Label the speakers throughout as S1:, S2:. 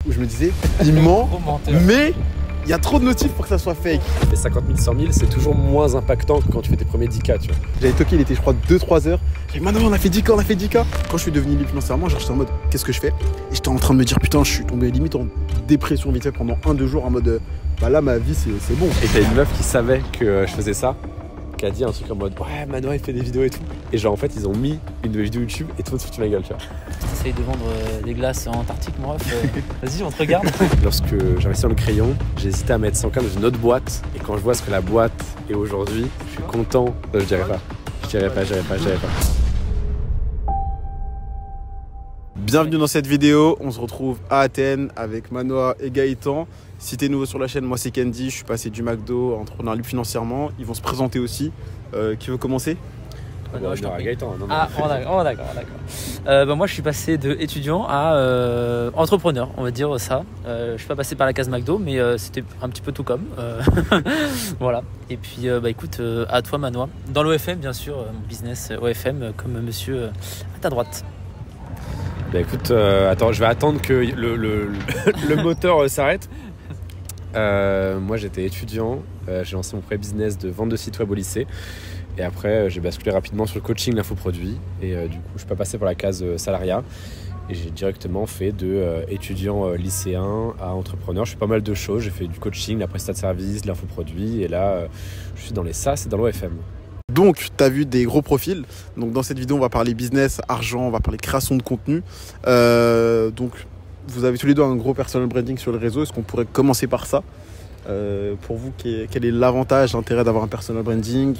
S1: où je me disais, il ment, mais il y a trop de notifs pour que ça soit fake.
S2: Les 50 000, 100 000, c'est toujours moins impactant que quand tu fais tes premiers 10K, tu vois.
S1: J'avais toqué, il était je crois 2-3 heures. J'ai dit, maintenant on a fait 10K, on a fait 10K. Quand je suis devenu libre financièrement, genre j'étais en mode, qu'est-ce que je fais? Et j'étais en train de me dire, putain, je suis tombé limite en dépression vite fait pendant 1-2 jours en mode, bah là ma vie c'est bon.
S2: Et t'as une meuf qui savait que je faisais ça, qui a dit un truc en mode ouais Manoa il fait des vidéos et tout. Et genre en fait ils ont mis une vidéo YouTube et tout le monde se fout de ma gueule, tu vois.
S3: T'essayes de vendre des glaces en Antarctique, mon ref. Vas-y, on te regarde.
S2: Lorsque j'investis dans le crayon, j'ai hésité à mettre 100K dans une autre boîte. Et quand je vois ce que la boîte est aujourd'hui, je suis content. Je dirais pas. Je dirais pas.
S1: Bienvenue dans cette vidéo, on se retrouve à Athènes avec Manoa et Gaëtan. Si t'es nouveau sur la chaîne, moi c'est Candy, je suis passé du McDo, entrepreneur libre financièrement. Ils vont se présenter aussi. Qui veut commencer?
S2: Gaëtan. Non.
S3: Ah, d'accord. Moi je suis passé de étudiant à entrepreneur, on va dire ça. Je suis pas passé par la case McDo, mais c'était un petit peu tout comme. Voilà. Et puis écoute, à toi Manoa. Dans l'OFM bien sûr, mon business OFM comme monsieur à ta droite.
S2: Bah écoute, attends, je vais attendre que le moteur s'arrête. Moi j'étais étudiant, j'ai lancé mon premier business de vente de sites web au lycée. Et après j'ai basculé rapidement sur le coaching, l'infoproduit. Et du coup je suis pas passé par la case salariat. Et j'ai directement fait de étudiant lycéen à entrepreneur. Je fais pas mal de choses, j'ai fait du coaching, la prestation de service, de l'infoproduit. Et là je suis dans les SaaS et dans l'OFM.
S1: Donc, tu as vu des gros profils. Donc, dans cette vidéo, on va parler business, argent, on va parler création de contenu. Donc, vous avez tous les deux un gros personal branding sur le réseau. Est-ce qu'on pourrait commencer par ça? Pour vous, quel est l'avantage, l'intérêt d'avoir un personal branding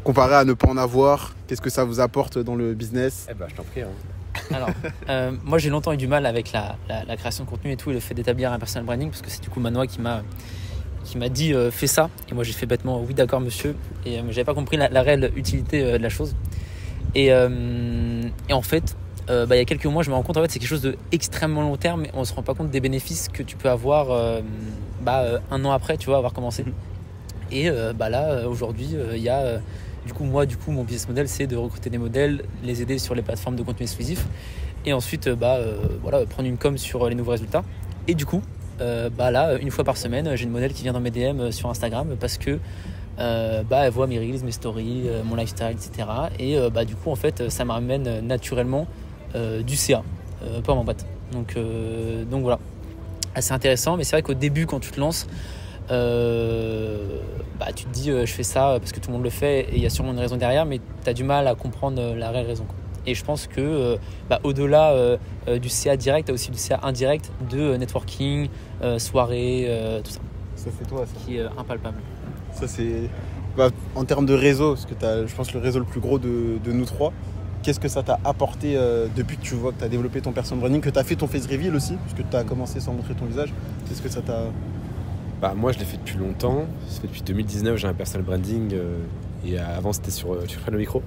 S1: comparé à ne pas en avoir? Qu'est-ce que ça vous apporte dans le business?
S2: Eh ben, je t'en prie.
S3: Alors, moi j'ai longtemps eu du mal avec la création de contenu et tout, et le fait d'établir un personal branding, parce que c'est du coup Manoa qui m'a dit fais ça, et moi j'ai fait bêtement oui d'accord monsieur, et j'avais pas compris la réelle utilité de la chose, et en fait il y a quelques mois je me rends compte en fait c'est quelque chose de extrêmement long terme, et on se rend pas compte des bénéfices que tu peux avoir un an après, tu vois, avoir commencé. Et là aujourd'hui il y a du coup mon business model c'est de recruter des modèles, les aider sur les plateformes de contenu exclusif, et ensuite prendre une com sur les nouveaux résultats. Et du coup une fois par semaine, j'ai une modèle qui vient dans mes DM sur Instagram parce que elle voit mes reels, mes stories, mon lifestyle, etc. Et du coup, en fait, ça m'amène naturellement du CA pour ma boîte. Donc voilà, assez intéressant. Mais c'est vrai qu'au début, quand tu te lances, tu te dis je fais ça parce que tout le monde le fait et il y a sûrement une raison derrière, mais tu as du mal à comprendre la réelle raison, quoi. Et je pense que au-delà du CA direct, tu as aussi du CA indirect de networking, soirée, tout ça.
S1: Ça c'est toi, ça.
S3: Qui est impalpable.
S1: Ça c'est... en termes de réseau, parce que tu as, je pense, le réseau le plus gros de nous trois. Qu'est-ce que ça t'a apporté depuis que tu vois que tu as développé ton personal branding, que tu as fait ton face reveal aussi, parce que tu as commencé sans montrer ton visage? Qu'est-ce que ça t'a...
S2: Moi je l'ai fait depuis longtemps. Ça fait depuis 2019 j'ai un personal branding. Et avant c'était sur... tu prennes le micro.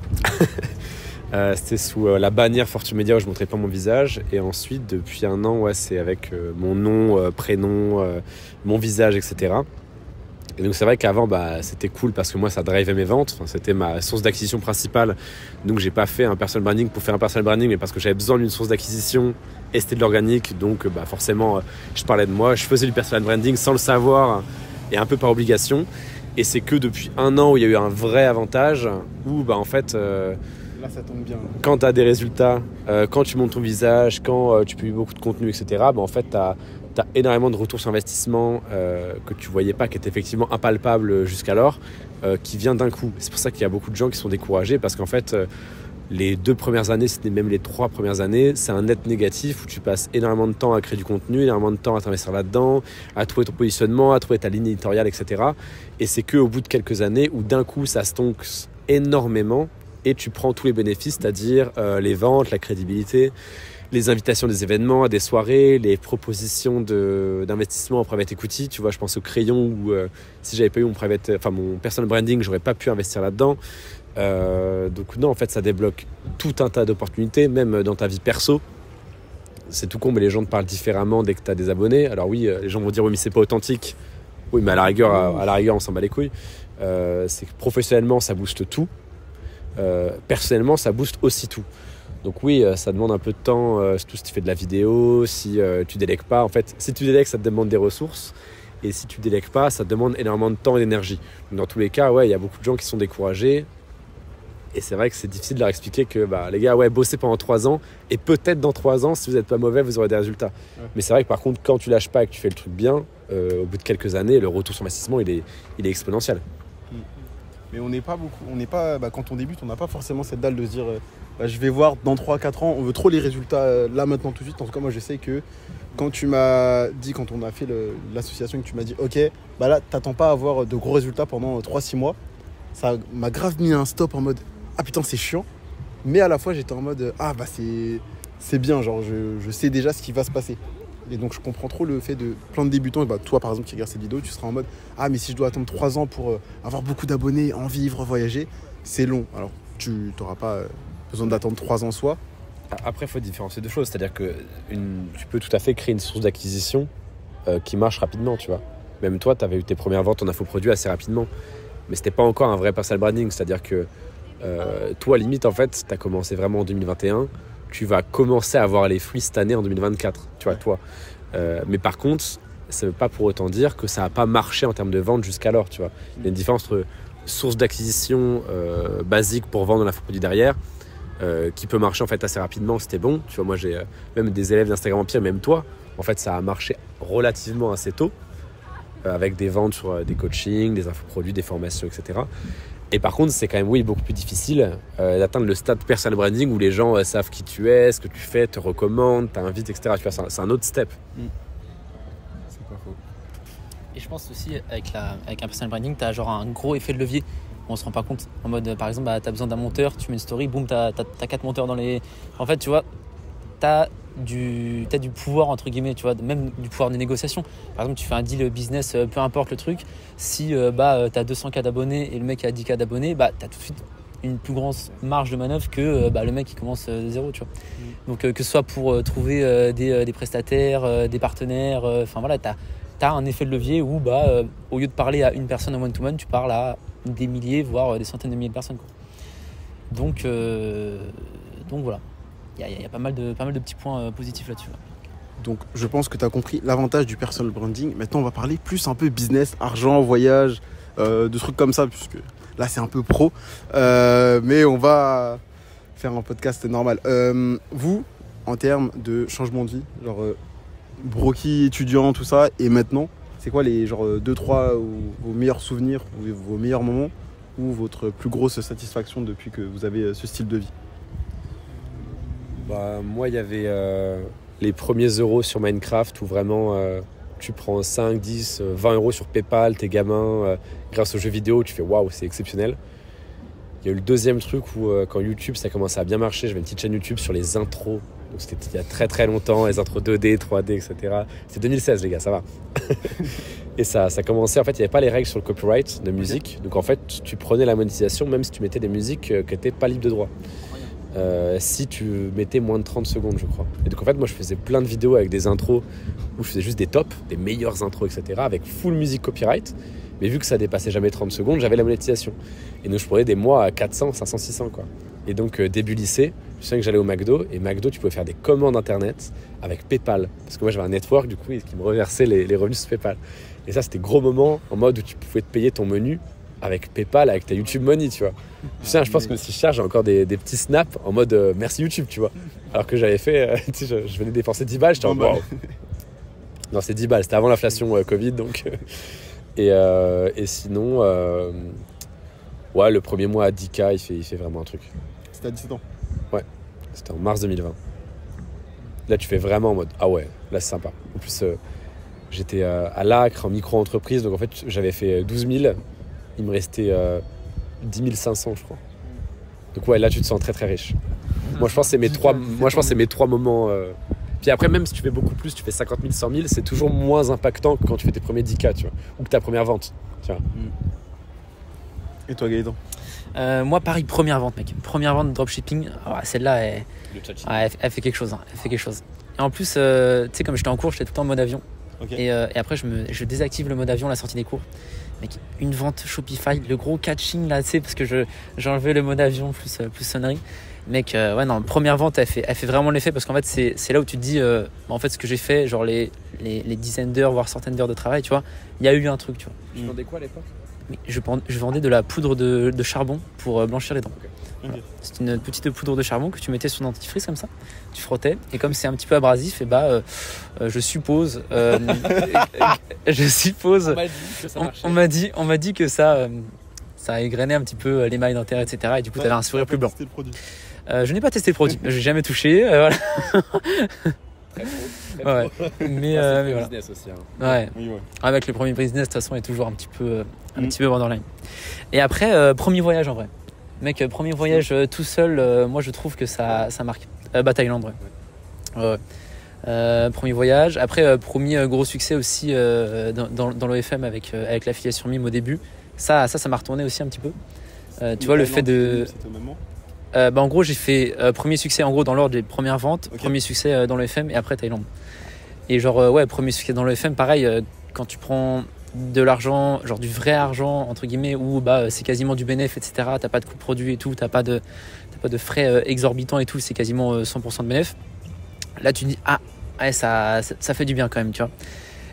S2: C'était sous la bannière Fortune Media où je ne montrais pas mon visage. Et ensuite, depuis un an, c'est avec mon nom, prénom, mon visage, etc. Et donc, c'est vrai qu'avant, c'était cool parce que moi, ça drivait mes ventes. Enfin, c'était ma source d'acquisition principale. Donc, j'ai pas fait un personal branding pour faire un personal branding, mais parce que j'avais besoin d'une source d'acquisition et c'était de l'organique. Donc, forcément, je parlais de moi. Je faisais du personal branding sans le savoir et un peu par obligation. Et c'est que depuis un an où il y a eu un vrai avantage où, en fait...
S1: Là, ça tombe bien.
S2: Quand tu as des résultats, quand tu montes ton visage, quand tu publies beaucoup de contenu, etc., en fait, tu as énormément de retours sur investissement que tu ne voyais pas, qui est effectivement impalpable jusqu'alors, qui vient d'un coup. C'est pour ça qu'il y a beaucoup de gens qui sont découragés parce qu'en fait, les 2 premières années, c'était même les 3 premières années, c'est un net négatif où tu passes énormément de temps à créer du contenu, énormément de temps à t'investir là-dedans, à trouver ton positionnement, à trouver ta ligne éditoriale, etc. Et c'est qu'au bout de quelques années où d'un coup, ça stonks énormément. Et tu prends tous les bénéfices, c'est-à-dire les ventes, la crédibilité, les invitations des événements, à des soirées, les propositions d'investissement en private equity. Tu vois, je pense au crayon où si j'avais pas eu mon personal branding, j'aurais pas pu investir là-dedans. Donc non, en fait, ça débloque tout un tas d'opportunités, même dans ta vie perso. C'est tout con, mais les gens te parlent différemment dès que tu as des abonnés. Alors oui, les gens vont dire oui, mais c'est pas authentique. Oui, mais à la rigueur, on s'en bat les couilles. C'est que professionnellement, ça booste tout. Personnellement ça booste aussi tout. Donc oui, ça demande un peu de temps, surtout si tu fais de la vidéo, si tu délègues pas. En fait, si tu délègues, ça te demande des ressources. Et si tu délègues pas, ça te demande énormément de temps et d'énergie. Donc, dans tous les cas, ouais, il y a beaucoup de gens qui sont découragés. Et c'est vrai que c'est difficile de leur expliquer que les gars, ouais, bossez pendant 3 ans. Et peut-être dans 3 ans, si vous n'êtes pas mauvais, vous aurez des résultats. Ouais. Mais c'est vrai que par contre, quand tu lâches pas et que tu fais le truc bien, au bout de quelques années, le retour sur investissement, il est exponentiel.
S1: Mais on n'est pas beaucoup, quand on débute, on n'a pas forcément cette dalle de se dire je vais voir dans 3-4 ans, on veut trop les résultats là maintenant tout de suite. En tout cas, moi je sais que quand tu m'as dit, quand on a fait l'association, que tu m'as dit ok, là t'attends pas à avoir de gros résultats pendant 3-6 mois, ça m'a grave mis un stop en mode ah putain c'est chiant, mais à la fois j'étais en mode c'est bien, genre je sais déjà ce qui va se passer. Et donc je comprends trop le fait de plein de débutants, toi par exemple qui regardes cette vidéo, tu seras en mode mais si je dois attendre 3 ans pour avoir beaucoup d'abonnés, en vivre, voyager, c'est long. Alors tu n'auras pas besoin d'attendre 3 ans soit.
S2: Après il faut différencier deux choses, c'est-à-dire que tu peux tout à fait créer une source d'acquisition qui marche rapidement, tu vois. Même toi tu avais eu tes premières ventes en infoproduits assez rapidement, mais c'était pas encore un vrai personal branding, c'est-à-dire que toi limite en fait tu as commencé vraiment en 2021, tu vas commencer à avoir les fruits cette année en 2024, tu vois, toi. Mais par contre, ça ne veut pas pour autant dire que ça n'a pas marché en termes de vente jusqu'alors, tu vois. Il y a une différence entre source d'acquisition basique pour vendre l'infoproduit derrière, qui peut marcher en fait assez rapidement, c'était bon. Tu vois, moi j'ai même des élèves d'Instagram Empire, même toi, en fait ça a marché relativement assez tôt, avec des ventes sur des coachings, des infoproduits, des formations, etc. Et par contre, c'est quand même, beaucoup plus difficile d'atteindre le stade personal branding où les gens savent qui tu es, ce que tu fais, te recommandent, t'invitent, etc. Tu vois, c'est un autre step.
S1: C'est pas faux.
S3: Et je pense aussi, avec un personal branding, tu as genre un gros effet de levier. On se rend pas compte. En mode, par exemple, tu as besoin d'un monteur, tu mets une story, boum, tu as 4 monteurs dans les... En fait, tu vois, tu as du pouvoir, entre guillemets, tu vois, même du pouvoir de négociation. Par exemple, tu fais un deal business, peu importe le truc, si tu as 200K d'abonnés et le mec a 10K d'abonnés, tu as tout de suite une plus grande marge de manœuvre que le mec qui commence de zéro, tu vois. Donc que ce soit pour trouver des prestataires, des partenaires, tu as un effet de levier où au lieu de parler à une personne en one-to-one, tu parles à des milliers, voire des centaines de milliers de personnes, quoi. Donc voilà. Il y a pas mal de petits points positifs là-dessus.
S1: Donc je pense que tu as compris l'avantage du personal branding. Maintenant on va parler plus un peu business, argent, voyage, de trucs comme ça, puisque là c'est un peu pro. Mais on va faire un podcast normal. Vous, en termes de changement de vie, genre broki, étudiant, tout ça, et maintenant, c'est quoi les 2-3 vos meilleurs souvenirs, ou vos meilleurs moments, ou votre plus grosse satisfaction depuis que vous avez ce style de vie?
S2: Moi, il y avait les premiers euros sur Minecraft où vraiment tu prends 5, 10, 20 euros sur PayPal, t'es gamin, grâce aux jeux vidéo, tu fais waouh, c'est exceptionnel. Il y a eu le deuxième truc où quand YouTube, ça commençait à bien marcher, j'avais une petite chaîne YouTube sur les intros. Donc c'était il y a très très longtemps, les intros 2D, 3D, etc. C'est 2016 les gars, ça va. Et ça commençait, en fait, il n'y avait pas les règles sur le copyright de musique. Donc en fait, tu prenais la monétisation même si tu mettais des musiques qui n'étaient pas libres de droit. Si tu mettais moins de 30 secondes, je crois. Et donc en fait, moi je faisais plein de vidéos avec des intros où je faisais juste des tops, des meilleures intros, etc. avec full musique copyright. Mais vu que ça dépassait jamais 30 secondes, j'avais la monétisation. Et donc je prenais des mois à 400, 500, 600 quoi. Et donc début lycée, je sais que j'allais au McDo, et McDo tu pouvais faire des commandes internet avec PayPal. Parce que moi j'avais un network du coup qui me reversait les revenus sur PayPal. Et ça c'était gros moment en mode où tu pouvais te payer ton menu avec PayPal, avec ta YouTube Money, tu vois. Je pense que si je cherche, j'ai encore des petits snaps en mode merci YouTube, tu vois. Alors que j'avais fait, je venais dépenser 10 balles, j'étais en wow. Non, c'est 10 balles, c'était avant l'inflation Covid, donc. Et sinon, le premier mois à 10K, il fait vraiment un truc.
S1: C'était à 17 ans?
S2: Ouais, c'était en mars 2020. Là, tu fais vraiment en mode, ah ouais, là c'est sympa. En plus, j'étais à l'Acre, en micro-entreprise, donc en fait, j'avais fait 12 000. Il me restait 10 500, je crois. Donc ouais, là, tu te sens très très riche. Moi, je pense que c'est mes trois moments. Puis après, même si tu fais beaucoup plus, tu fais 50 000, 100 000, c'est toujours moins impactant que quand tu fais tes premiers 10K, tu vois, ou que ta première vente. Tu vois.
S1: Et toi, Gaëtan?
S3: Moi, pareil, première vente, mec. Première vente de dropshipping. Celle-là, elle fait quelque chose. Elle fait quelque chose. Et en plus, tu sais, comme j'étais en cours, j'étais tout le temps en mode avion. Okay. Et après, je désactive le mode avion à la sortie des cours. Mec, une vente Shopify, le gros catching là, tu sais, parce que j'ai enlevé le mode avion plus sonnerie. Mec, ouais, non, première vente, elle fait vraiment l'effet parce qu'en fait, c'est là où tu te dis, en fait, ce que j'ai fait, genre les dizaines d'heures, voire centaines d'heures de travail, tu vois, il y a eu un truc, tu vois.
S2: Tu vendais quoi à l'époque?
S3: Mais je vendais de la poudre de charbon pour blanchir les dents.
S2: Okay.
S3: Voilà. C'est une petite poudre de charbon que tu mettais sur ton dentifrice comme ça, tu frottais, et comme c'est un petit peu abrasif, et je suppose, on m'a dit que ça égrenait un petit peu l'émail dentaire, etc. Et du coup, tu avais un sourire plus blanc. Je n'ai pas testé le produit, j'ai jamais touché. Voilà.
S2: Très trop.
S3: Mais voilà.
S2: Business aussi. Hein.
S3: Ouais.
S1: Oui, ouais.
S3: Avec le premier business, de toute façon, est toujours un petit peu borderline. Et après, premier voyage en vrai. Mec, premier voyage tout seul, moi je trouve que ça marque. Thaïlande, ouais. Premier voyage. Après, premier gros succès aussi dans l'OFM avec l'affiliation MIM au début. Ça m'a retourné aussi un petit peu. Tu vois, le fait de. En gros, j'ai fait premier succès en gros dans l'ordre des premières ventes, okay. Premier succès dans l'OFM et après Thaïlande. Et genre, premier succès dans l'OFM, pareil, quand tu prends de l'argent, genre du vrai argent, entre guillemets, où c'est quasiment du bénéf, etc. T'as pas de coût de produit et tout, t'as pas de frais exorbitants et tout, c'est quasiment 100% de bénéf. Là, tu te dis, ça fait du bien quand même, tu vois.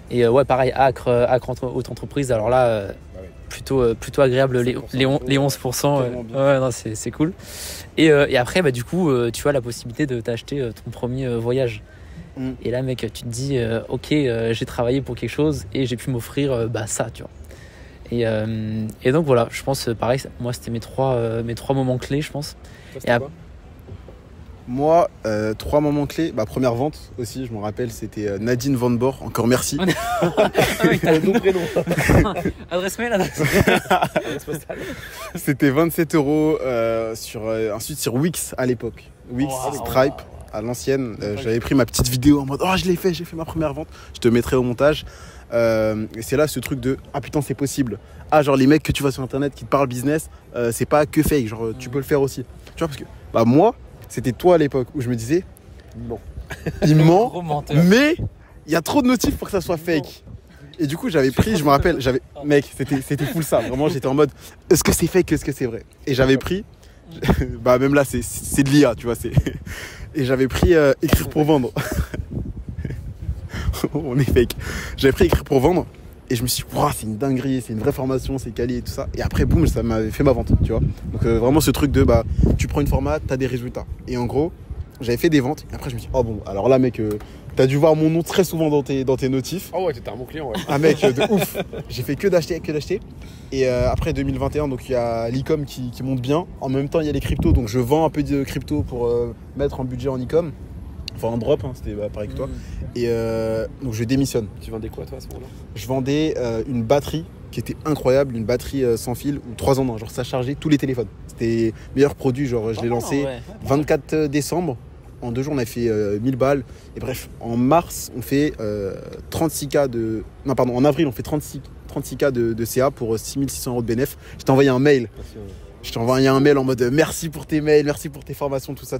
S3: Et pareil, Acre haute entreprise, alors là, plutôt agréable, les 11%. Ouais, non, c'est cool. Et après, du coup, tu as la possibilité de t'acheter ton premier voyage. Et là, mec, tu te dis, ok, j'ai travaillé pour quelque chose et j'ai pu m'offrir ça, tu vois. Et donc voilà, je pense, pareil, moi, c'était mes trois moments clés, je pense.
S2: Toi, quoi
S1: moi, 3 moments clés. Première vente aussi, je me rappelle, c'était Nadine Van Bor. Encore merci.
S2: Nom, prénom.
S3: Adresse mail,
S2: Adresse postale.
S1: C'était 27 € ensuite sur Wix à l'époque. Wix, Stripe. À l'ancienne, j'avais pris ma petite vidéo en mode je l'ai fait, j'ai fait ma première vente. Je te mettrai au montage. Et c'est là ce truc de putain, c'est possible. Genre les mecs que tu vois sur internet qui te parlent business, c'est pas que fake. Genre tu peux le faire aussi. Tu vois, parce que moi, c'était toi à l'époque où je me disais non, il ment, mais il y a trop de notifs pour que ça soit fake. Et du coup, j'avais pris, je me rappelle, mec, c'était full ça. Vraiment, j'étais en mode est-ce que c'est fake, est-ce que c'est vrai? Et j'avais pris, même là, c'est de l'IA, tu vois. Et j'avais pris écrire pour vendre. On est fake. J'avais pris écrire pour vendre et je me suis dit, c'est une dinguerie, c'est une vraie formation, c'est quali et tout ça. Et après, boum, ça m'avait fait ma vente, tu vois. Donc vraiment ce truc de, tu prends une format, t'as des résultats. Et en gros, j'avais fait des ventes. Et après, je me suis dit, alors là, mec, t'as dû voir mon nom très souvent dans tes notifs.
S2: Ouais, t'étais un bon client, ouais.
S1: Mec, de ouf. J'ai fait que d'acheter. Et après 2021, donc il y a l'e-com qui monte bien. En même temps, il y a les cryptos. Donc je vends un peu de crypto pour mettre un budget en e-com. Enfin, en drop, c'était pareil que toi. Et donc je démissionne.
S2: Tu vendais quoi, toi, à ce moment-là?
S1: Je vendais une batterie qui était incroyable, une batterie sans fil, ou 3 ans d'un. Genre ça chargeait tous les téléphones. C'était meilleur produit. Genre je l'ai lancé 24 décembre. En 2 jours, on a fait 1000 balles. Et bref, en mars, on fait 36K de... Non, pardon, en avril, on fait 36K de CA pour 6600 € de bénéf. Je t'ai envoyé un mail. Je t'ai envoyé un mail en mode merci pour tes mails, merci pour tes formations, tout ça.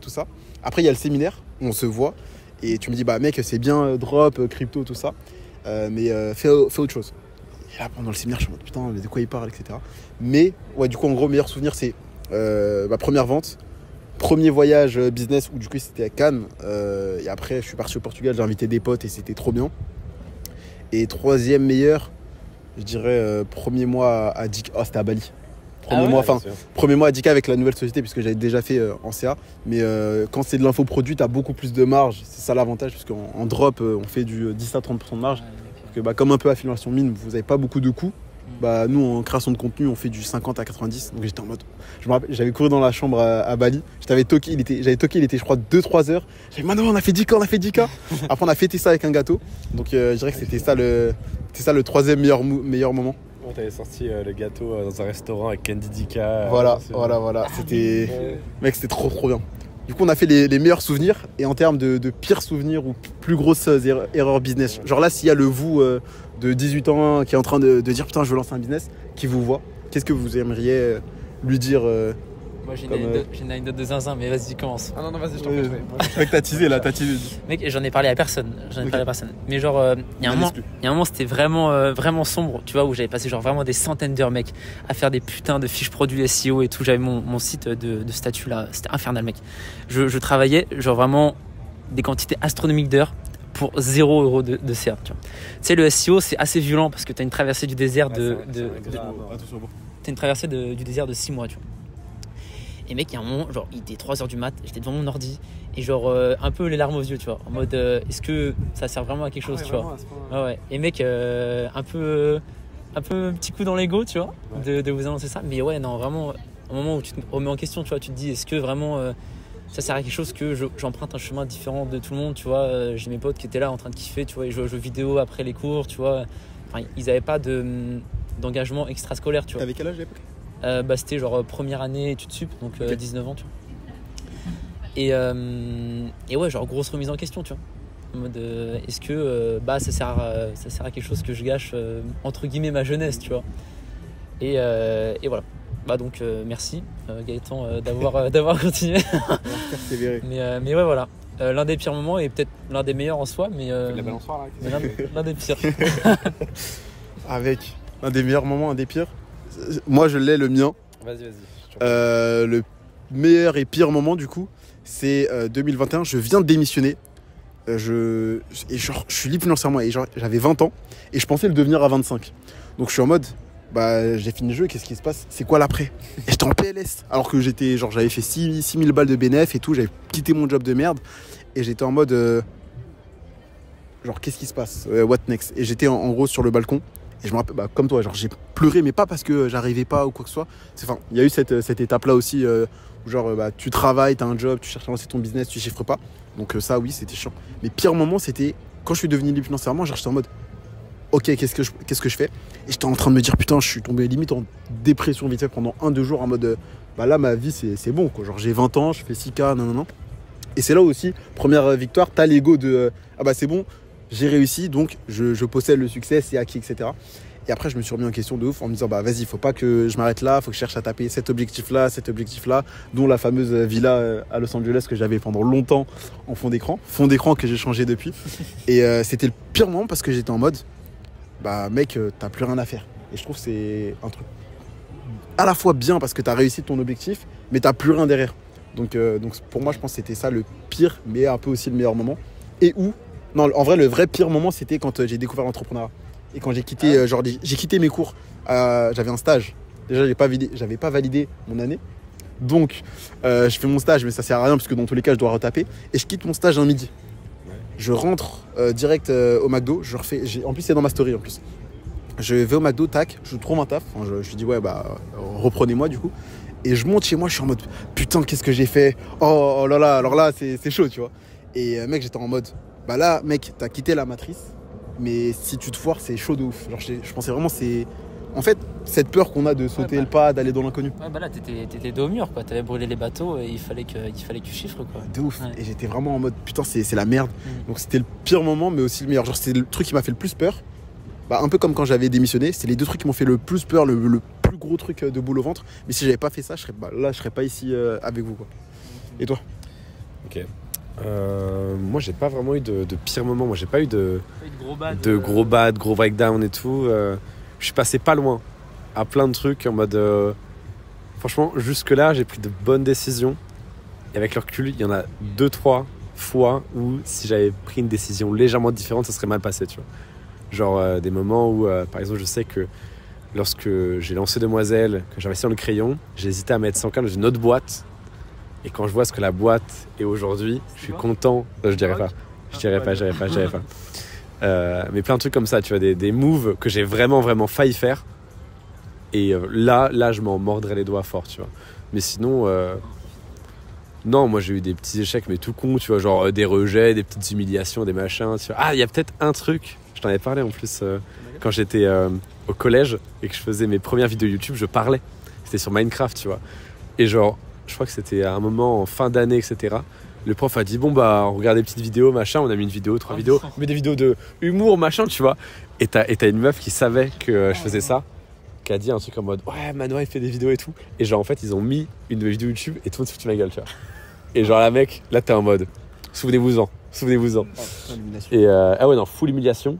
S1: Après, il y a le séminaire où on se voit. Et tu me dis, mec, c'est bien drop, crypto, tout ça. Mais fais autre chose. Et là, pendant le séminaire, je suis en mode putain, de quoi il parle, etc. Mais, du coup, en gros, meilleur souvenir, c'est ma première vente. Premier voyage business où du coup c'était à Cannes et après je suis parti au Portugal, j'ai invité des potes et c'était trop bien. Et troisième meilleur, je dirais premier mois à Dika, c'était à Bali. Premier mois à Dika avec la nouvelle société puisque j'avais déjà fait en CA. Mais quand c'est de l'infoproduit, t'as beaucoup plus de marge, c'est ça l'avantage parce qu'en drop on fait du 10 à 30% de marge. Parce que comme un peu affiliation mine, vous n'avez pas beaucoup de coûts. Nous en création de contenu on fait du 50 à 90. Donc j'étais en mode, je me rappelle, j'avais couru dans la chambre à Bali, j'avais toqué, il était je crois 2-3 heures. J'avais dit on a fait 10K. Après on a fêté ça avec un gâteau. Donc je dirais que c'était ça le troisième meilleur moment.
S2: T'avais sorti le gâteau dans un restaurant avec Candy Dika.
S1: Voilà. C'était mec, c'était trop bien. Du coup on a fait les meilleurs souvenirs. Et en termes de pires souvenirs ou plus grosses erreurs business, genre là s'il y a le vous de 18 ans qui est en train de dire putain je veux lancer un business, qui vous voit, qu'est-ce que vous aimeriez lui dire
S3: Moi j'ai
S1: Comme,
S3: une anecdote de zinzin, mais vas-y, commence.
S2: Ah non, vas-y, je t'en
S1: Ouais.
S2: prie.
S1: Mec, t'as teasé là, t'as teasé.
S3: Mec, j'en ai parlé à personne.
S1: Ok.
S3: Mais genre, il y a un
S1: On
S3: moment,
S1: exclut.
S3: il y a un moment, c'était vraiment sombre, tu vois, où j'avais passé genre vraiment des centaines d'heures, mec, à faire des putains de fiches produits SEO et tout. J'avais mon site de statut là, c'était infernal, mec. Je travaillais genre vraiment des quantités astronomiques d'heures pour 0 € de CA, tu vois. Tu sais, le SEO, c'est assez violent parce que t'as une traversée du désert
S1: Attention, bon.
S3: t'as une traversée du désert de 6 mois, tu vois. Et mec, il y a un moment, genre, il était 3h du mat, j'étais devant mon ordi, et genre, un peu les larmes aux yeux, tu vois, en mode, est-ce que ça sert vraiment à quelque chose, tu vois. Ouais. Et mec, un peu petit coup dans l'ego, tu vois, de vous annoncer ça. Mais ouais, non, vraiment, au moment où tu te remets en question, tu vois, tu te dis, est-ce que vraiment ça sert à quelque chose que j'emprunte un chemin différent de tout le monde, tu vois. J'ai mes potes qui étaient là en train de kiffer, tu vois, ils jouaient aux jeux vidéo après les cours, tu vois. Enfin, ils n'avaient pas d'engagement extrascolaire, tu vois.
S1: T'avais quel âge à l'époque?
S3: C'était genre première année études sup, donc
S1: Ok.
S3: 19 ans, tu vois. Et ouais, genre grosse remise en question, tu vois. En mode, est-ce que ça sert à quelque chose que je gâche entre guillemets ma jeunesse, tu vois. Et voilà. Bah donc merci Gaëtan d'avoir continué.
S1: Persévérer.
S3: Mais ouais, voilà. L'un des pires moments et peut-être l'un des meilleurs en soi, mais
S2: La balançoire là.
S3: mais l'un des pires.
S1: Avec un des meilleurs moments, un des pires. Moi, je l'ai, le mien.
S2: Vas-y.
S1: Le meilleur et pire moment, du coup, c'est 2021. Je viens de démissionner. Je suis libre financièrement et genre, j'avais 20 ans et je pensais le devenir à 25. Donc, je suis en mode, j'ai fini le jeu, qu'est-ce qui se passe? C'est quoi l'après? Et j'étais en PLS. Alors que j'avais fait 6000 balles de bénéf et tout, j'avais quitté mon job de merde et j'étais en mode, genre, qu'est-ce qui se passe? What next? Et j'étais en gros sur le balcon. Et je me rappelle, comme toi, genre j'ai pleuré, mais pas parce que j'arrivais pas ou quoi que ce soit. Il y a eu cette étape-là aussi, où genre tu travailles, t'as un job, tu cherches à lancer ton business, tu chiffres pas. Donc ça, oui, c'était chiant. Mais pire moment, c'était quand je suis devenu libre financièrement, genre j'étais en mode, ok, qu'est-ce que je fais? Et j'étais en train de me dire, putain, je suis tombé limite en dépression vite fait pendant 1-2 jours, en mode, là, ma vie, c'est bon, quoi. Genre j'ai 20 ans, je fais 6K, non. Et c'est là aussi, première victoire, t'as l'ego de, c'est bon. J'ai réussi, donc je possède le succès, c'est acquis, etc. Et après, je me suis remis en question de ouf en me disant, vas-y, faut pas que je m'arrête là, faut que je cherche à taper cet objectif-là, dont la fameuse villa à Los Angeles que j'avais pendant longtemps en fond d'écran que j'ai changé depuis. Et c'était le pire moment parce que j'étais en mode, mec, t'as plus rien à faire. Et je trouve que c'est un truc à la fois bien parce que t'as réussi ton objectif, mais t'as plus rien derrière. Donc pour moi, je pense que c'était ça le pire, mais un peu aussi le meilleur moment. Non, en vrai, le vrai pire moment, c'était quand j'ai découvert l'entrepreneuriat. Et quand j'ai quitté, j'ai quitté mes cours. J'avais un stage. Déjà, j'avais pas validé mon année. Donc, je fais mon stage, mais ça sert à rien, parce que dans tous les cas, je dois retaper. Et je quitte mon stage un midi.
S2: Ouais.
S1: Je rentre direct au McDo. En plus, c'est dans ma story, en plus. Je vais au McDo, tac, je trouve un taf. Enfin, je dis, reprenez-moi, du coup. Et je monte chez moi, je suis en mode, putain, qu'est-ce que j'ai fait? Oh là là, alors là, c'est chaud, tu vois. Et mec, j'étais en mode, là, mec, t'as quitté la matrice, mais si tu te foires, c'est chaud de ouf. Genre, je pensais vraiment, c'est. En fait, cette peur qu'on a de sauter le pas, d'aller dans l'inconnu.
S3: Ouais, là, t'étais dos au mur, quoi. T'avais brûlé les bateaux et il fallait que tu chiffres, quoi.
S1: De ouf.
S3: Ouais.
S1: Et j'étais vraiment en mode, putain, c'est la merde. Donc, c'était le pire moment, mais aussi le meilleur. Genre, c'était le truc qui m'a fait le plus peur. Un peu comme quand j'avais démissionné. C'était les deux trucs qui m'ont fait le plus peur, le plus gros truc de boule au ventre. Mais si j'avais pas fait ça, je serais pas ici avec vous, quoi. Et toi?
S2: Ok. Moi, j'ai pas vraiment eu de pire moment. Moi, j'ai pas eu de gros bad, gros breakdown et tout. Je suis passé pas loin à plein de trucs en mode. Franchement, jusque-là, j'ai pris de bonnes décisions. Et avec le recul, il y en a 2-3 fois où si j'avais pris une décision légèrement différente, ça serait mal passé, tu vois. Genre des moments où, par exemple, je sais que lorsque j'ai lancé Demoiselle, que j'investis dans le crayon, j'ai hésité à mettre 100K dans une autre boîte. Et quand je vois ce que la boîte est aujourd'hui, je suis content. Je dirais pas. Mais plein de trucs comme ça, tu vois, des moves que j'ai vraiment failli faire. Et là, je m'en mordrais les doigts fort, tu vois. Mais sinon, non, moi j'ai eu des petits échecs, mais tout con, tu vois, genre des rejets, des petites humiliations, des machins. Tu vois. Ah, il y a peut-être un truc, je t'en avais parlé en plus, quand j'étais au collège et que je faisais mes premières vidéos YouTube, je parlais. C'était sur Minecraft, tu vois. Et genre, je crois que c'était à un moment en fin d'année, etc. Le prof a dit, on regarde des petites vidéos, machin. On a mis une vidéo, 3 vidéos. On met des vidéos de humour, machin, tu vois. Et t'as une meuf qui savait que je faisais ça, qui a dit un truc en mode ouais, Manoa il fait des vidéos et tout. Et genre en fait ils ont mis une vidéo YouTube et tout le monde se foutu ma gueule, tu vois. Et genre la mec, là t'es en mode souvenez-vous-en. Et ah ouais, non, full humiliation.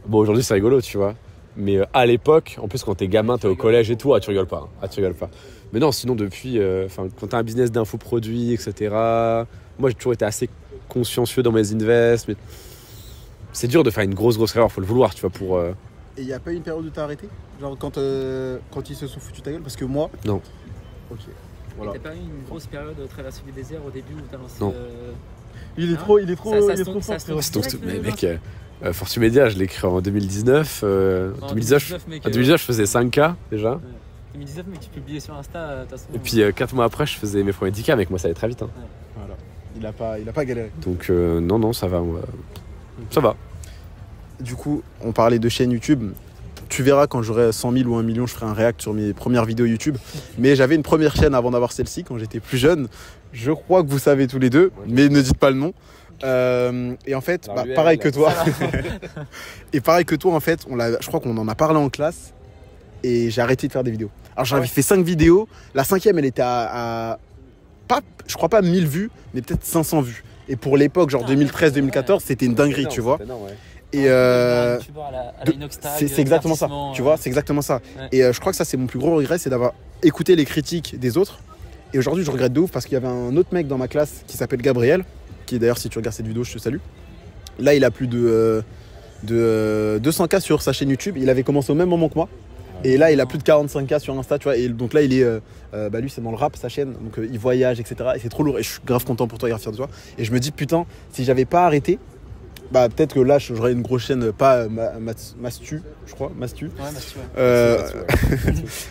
S2: Bon, aujourd'hui c'est rigolo, tu vois. Mais à l'époque, en plus quand t'es gamin, t'es au collège et tout, tu rigoles pas. Mais non, sinon depuis, quand t'as un business d'infoproduits, etc. Moi j'ai toujours été assez consciencieux dans mes invests. Mais c'est dur de faire une grosse erreur, faut le vouloir, tu vois, pour.
S1: Et il n'y a pas eu une période où t'as arrêté? Genre quand ils se sont foutus ta gueule? Parce que moi.
S2: Non.
S1: Ok.
S3: Voilà. T'as pas eu une grosse période de traversée du désert au début où t'as lancé.
S2: Non.
S1: Il est trop fort.
S2: Mais mec, Fortune Media, je l'ai créé en 2019. 2019, je faisais 5K déjà. Ouais.
S3: 2019, mais tu publiais sur Insta.
S2: Et puis 4 mois après, je faisais mes premiers 10K, mec. Moi, ça allait très vite. Hein.
S1: Ouais. Voilà. Il a pas galéré.
S2: Donc, non, ça va. Ça va.
S1: Du coup, on parlait de chaîne YouTube. Tu verras quand j'aurai 100 000 ou 1 million, je ferai un react sur mes premières vidéos YouTube. Mais j'avais une première chaîne avant d'avoir celle-ci quand j'étais plus jeune. Je crois que vous savez tous les deux, mais ne dites pas le nom. Et en fait, pareil que toi. Et pareil que toi, en fait, je crois qu'on en a parlé en classe. Et j'ai arrêté de faire des vidéos. Alors j'avais fait 5 vidéos. La 5e, elle était je crois pas 1000 vues, mais peut-être 500 vues. Et pour l'époque, genre 2013-2014, c'était une dinguerie, tu vois. Et c'est exactement ça, tu vois, c'est exactement ça. Ouais. Et je crois que ça, c'est mon plus gros regret, c'est d'avoir écouté les critiques des autres. Et aujourd'hui, je regrette de ouf parce qu'il y avait un autre mec dans ma classe qui s'appelle Gabriel, qui d'ailleurs, si tu regardes cette vidéo, je te salue. Là, il a plus de 200K sur sa chaîne YouTube. Il avait commencé au même moment que moi. Et là, il a plus de 45K sur Insta, tu vois. Et donc là, il est, lui, c'est dans le rap, sa chaîne. Donc il voyage, etc. Et c'est trop lourd. Et je suis grave content pour toi, grave fier de toi. Et je me dis, putain, si j'avais pas arrêté, peut-être que là, j'aurais une grosse chaîne, pas Mastu, je crois, Mastu.
S3: Ouais, Mastu, ouais.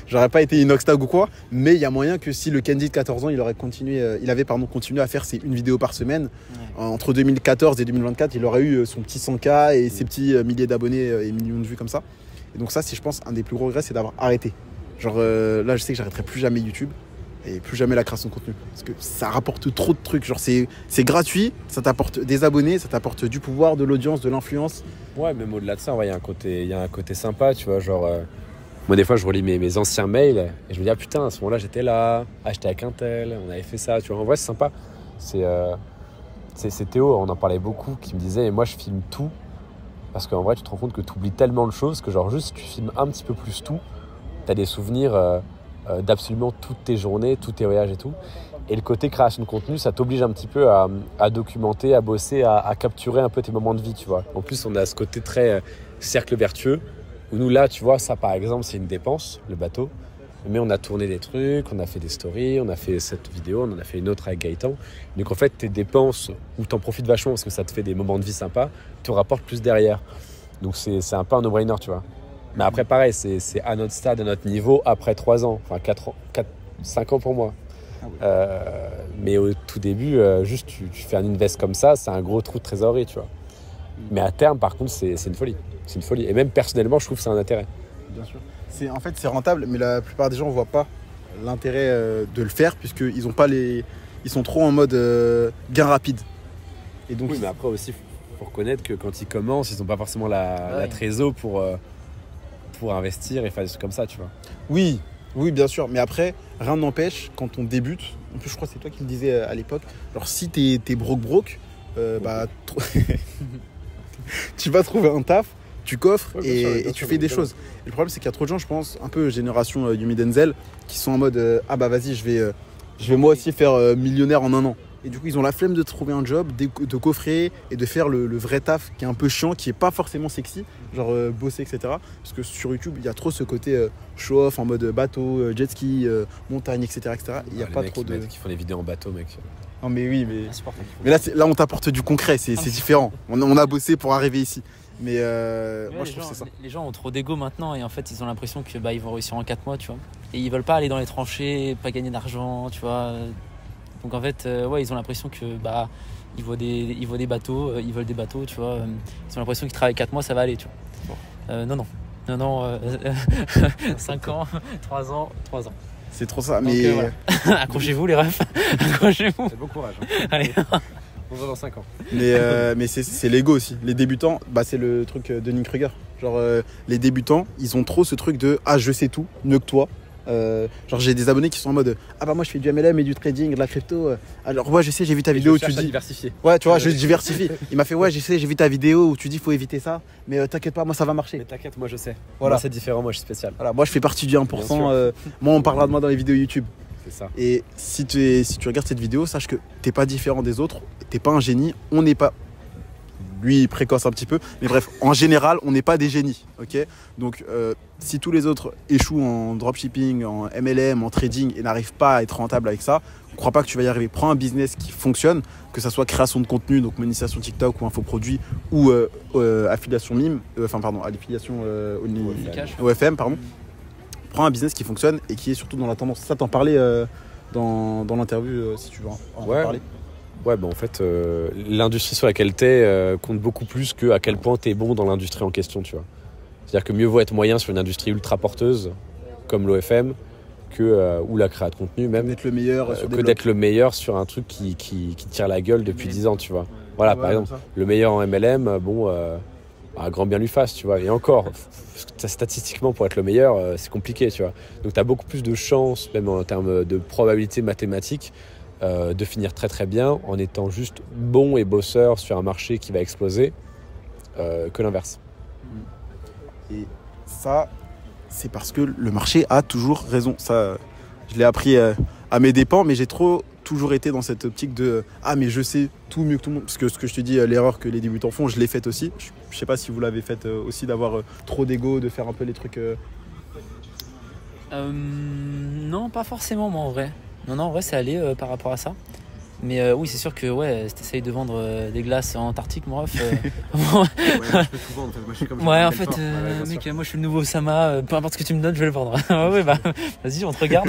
S1: J'aurais pas été Inoxtag ou quoi, mais il y a moyen que si le Candy de 14 ans, il avait continué à faire une vidéo par semaine. Ouais. Entre 2014 et 2024, il aurait eu son petit 100K et ses petits milliers d'abonnés et millions de vues comme ça. Et donc ça, c'est, je pense, un des plus gros regrets, c'est d'avoir arrêté. Genre là, je sais que j'arrêterai plus jamais YouTube. Et plus jamais la création de contenu. Parce que ça rapporte trop de trucs. Genre c'est gratuit, ça t'apporte des abonnés, ça t'apporte du pouvoir, de l'audience, de l'influence.
S2: Ouais, même au-delà de ça, il y a un côté sympa, tu vois. Genre, moi, des fois, je relis mes anciens mails et je me dis, ah putain, à ce moment-là, j'étais là, j'étais avec un tel, on avait fait ça, tu vois. En vrai, c'est sympa. C'est Théo, on en parlait beaucoup, qui me disait, moi, je filme tout. Parce qu'en vrai, tu te rends compte que tu oublies tellement de choses que, genre, juste, tu filmes un petit peu plus tout. Tu as des souvenirs. D'absolument toutes tes journées, tous tes voyages et tout. Et le côté création de contenu, ça t'oblige un petit peu à documenter, à bosser, à capturer un peu tes moments de vie, tu vois. En plus, on a ce côté très cercle vertueux, où nous, là, tu vois, ça, par exemple, c'est une dépense, le bateau. Mais on a tourné des trucs, on a fait des stories, on a fait cette vidéo, on en a fait une autre avec Gaëtan. Donc, en fait, tes dépenses, où t'en profites vachement parce que ça te fait des moments de vie sympas, te rapportent plus derrière. Donc, c'est un peu un no-brainer, tu vois. Mais après, pareil, c'est à notre stade, à notre niveau, après 3 ans, enfin 5 ans pour moi. Ah oui. Mais au tout début, juste tu fais un invest comme ça, c'est un gros trou de trésorerie, tu vois. Mais à terme, par contre, c'est une folie. C'est une folie. Et même personnellement, je trouve que c'est un intérêt.
S1: Bien sûr. En fait, c'est rentable, mais la plupart des gens ne voient pas l'intérêt de le faire, puisqu'ils sont trop en mode gain rapide. Et donc,
S2: oui, mais après aussi, il faut reconnaître que quand ils commencent, ils n'ont pas forcément la trésor pour investir et faire des trucs comme ça, tu vois.
S1: Oui, bien sûr. Mais après, rien n'empêche, quand on débute, en plus je crois que c'est toi qui le disais à l'époque, alors si t'es broke, tu vas trouver un taf, tu coffres et tu fais des choses. Et le problème, c'est qu'il y a trop de gens, je pense, un peu génération Yumi Denzel, qui sont en mode vas-y, je vais moi aussi faire millionnaire en 1 an. Et du coup, ils ont la flemme de trouver un job, de coffrer et de faire le vrai taf qui est un peu chiant, qui est pas forcément sexy, genre bosser, etc. Parce que sur YouTube, il y a trop ce côté show-off en mode bateau, jet ski, montagne, etc. Il y a pas trop de.
S2: Qui font des vidéos en bateau, mec.
S1: Non, mais oui, mais là, on t'apporte du concret, c'est différent. On a bossé pour arriver ici. Mais moi, je trouve que c'est ça.
S3: Les gens ont trop d'ego maintenant et en fait, ils ont l'impression que ils vont réussir en 4 mois, tu vois. Et ils veulent pas aller dans les tranchées, pas gagner d'argent, tu vois. Donc en fait, ils ont l'impression que ils voient des bateaux, ils veulent des bateaux, tu vois. Ils ont l'impression qu'ils travaillent 4 mois, ça va aller, tu vois. Non, 5 ans, 3 ans.
S1: C'est trop ça.
S3: Donc,
S1: mais
S3: voilà. Accrochez-vous les refs, accrochez-vous.
S2: C'est bon courage.
S3: Allez.
S2: On se voit dans 5 ans.
S1: Mais c'est l'ego aussi. Les débutants, c'est le truc de Dunning-Kruger. Genre, les débutants, ils ont trop ce truc de « Ah, je sais tout, mieux que toi ». Genre, j'ai des abonnés qui sont en mode « Ah bah moi, je fais du MLM et du trading, de la crypto. Alors, ouais, je sais, j'ai vu ta vidéo où tu dis… »
S2: diversifier.
S1: Ouais, tu vois, je diversifie. Il m'a fait « Ouais, je sais, j'ai vu ta vidéo où tu dis faut éviter ça. Mais t'inquiète pas, moi, ça va marcher. »
S2: Mais t'inquiète, moi je sais.
S1: Voilà.
S2: Moi c'est différent, moi je suis spécial.
S1: Voilà, moi, je fais partie du 1%. Moi, on parlera de moi dans les vidéos YouTube.
S2: C'est ça.
S1: Et si tu regardes cette vidéo, sache que t'es pas différent des autres, t'es pas un génie, on n'est pas… Lui, il précoce un petit peu, mais bref, en général, on n'est pas des génies, ok. Donc, si tous les autres échouent en dropshipping, en MLM, en trading et n'arrivent pas à être rentables avec ça, on ne croit pas que tu vas y arriver. Prends un business qui fonctionne, que ça soit création de contenu, donc monétisation TikTok ou infoproduit, ou affiliation MIM, affiliation OFM, pardon. Prends un business qui fonctionne et qui est surtout dans la tendance. Ça, t'en parlais dans l'interview, si tu veux en parler.
S2: Ouais, bah en fait, l'industrie sur laquelle t'es compte beaucoup plus que à quel point t'es bon dans l'industrie en question, tu vois. C'est-à-dire que mieux vaut être moyen sur une industrie ultra porteuse, comme l'OFM, ou la créa de contenu même,
S1: d'être le meilleur
S2: que d'être le meilleur sur un truc qui tire la gueule depuis 10 ans, tu vois. Voilà, ouais, par exemple, le meilleur en MLM, à grand bien lui fasse, tu vois. Et encore, parce que statistiquement, pour être le meilleur, c'est compliqué, tu vois. Donc t'as beaucoup plus de chances, même en termes de probabilité mathématique, de finir très très bien en étant juste bon et bosseur sur un marché qui va exploser que l'inverse.
S1: Et ça, c'est parce que le marché a toujours raison. Ça, je l'ai appris à mes dépens, mais j'ai toujours été dans cette optique de « Ah, mais je sais tout mieux que tout le monde ». Parce que ce que je te dis, l'erreur que les débutants font, je l'ai faite aussi. Je sais pas si vous l'avez faite aussi, d'avoir trop d'ego, de faire un peu les trucs…
S3: Non, pas forcément, moi, en vrai. Non, en vrai, c'est allé par rapport à ça. Mais oui, c'est sûr que si t'essayes de vendre des glaces en Antarctique, moi,
S1: je peux tout vendre. Moi, je suis comme
S3: mec, moi, je suis le nouveau Osama. Peu importe ce que tu me donnes, je vais le vendre. Ouais, bah, vas-y, on te regarde.